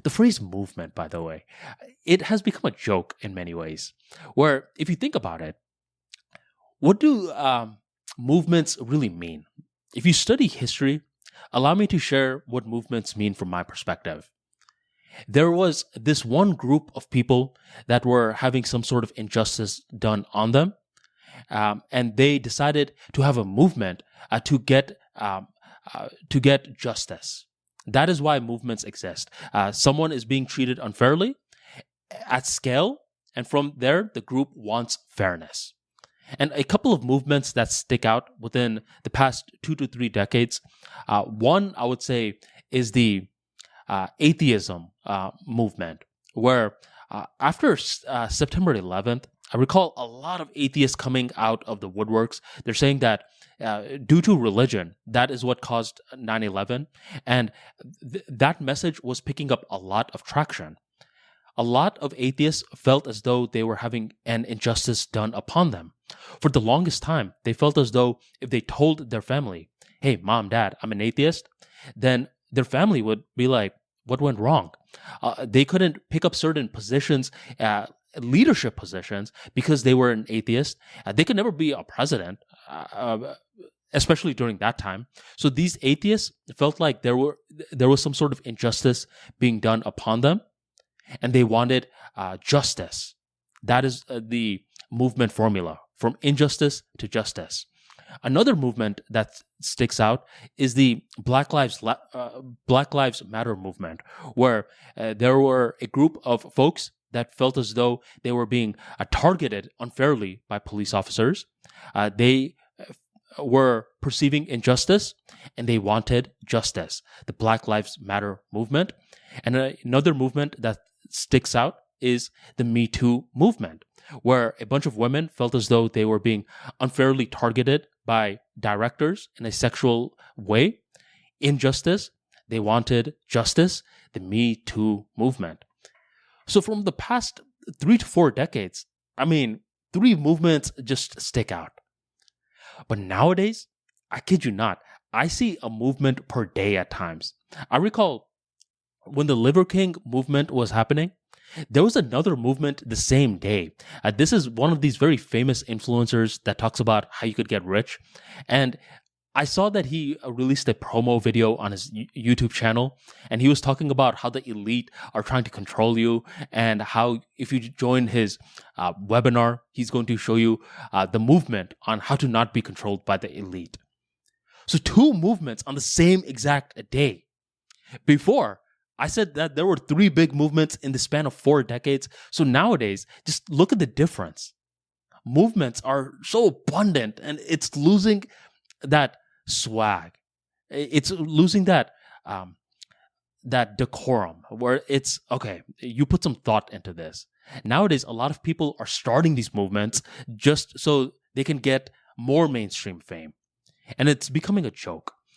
The phrase movement, by the way, it has become a joke in many ways, where if you think about it, what do movements really mean? If you study history, allow me to share what movements mean from my perspective. There was this one group of people that were having some sort of injustice done on them, and they decided to have a movement to get justice. That is why movements exist. Someone is being treated unfairly at scale, and from there, the group wants fairness. And a couple of movements that stick out within the past 2 to 3 decades. One, I would say, is the atheism movement, where after September 11th, I recall a lot of atheists coming out of the woodworks. They're saying that due to religion, that is what caused 9/11. And that message was picking up a lot of traction. A lot of atheists felt as though they were having an injustice done upon them. For the longest time, they felt as though if they told their family, hey, mom, dad, I'm an atheist, then their family would be like, what went wrong? They couldn't pick up certain positions, leadership positions, because they were an atheist. They could never be a president, especially during that time. So these atheists felt like there was some sort of injustice being done upon them, and they wanted justice. That is the movement formula, from injustice to justice. Another movement that sticks out is the Black Lives Matter movement, where there were a group of folks that felt as though they were being targeted unfairly by police officers. They were perceiving injustice, and they wanted justice. The Black Lives Matter movement. And another movement that sticks out is the Me Too movement, where a bunch of women felt as though they were being unfairly targeted by directors in a sexual way. Injustice, they wanted justice, the Me Too movement. So from the past 3 to 4 decades, 3 movements just stick out. But nowadays, I kid you not, I see a movement per day at times. I recall when the Liver King movement was happening, there was another movement the same day. This is one of these very famous influencers that talks about how you could get rich. And I saw that he released a promo video on his YouTube channel, and he was talking about how the elite are trying to control you, and how if you join his webinar, he's going to show you the movement on how to not be controlled by the elite. So 2 movements on the same exact day. Before, I said that there were 3 big movements in the span of 4 decades. So nowadays, just look at the difference. Movements are so abundant, and it's losing that swag. It's losing that decorum, where it's, okay, you put some thought into this. Nowadays, a lot of people are starting these movements just so they can get more mainstream fame. And it's becoming a joke.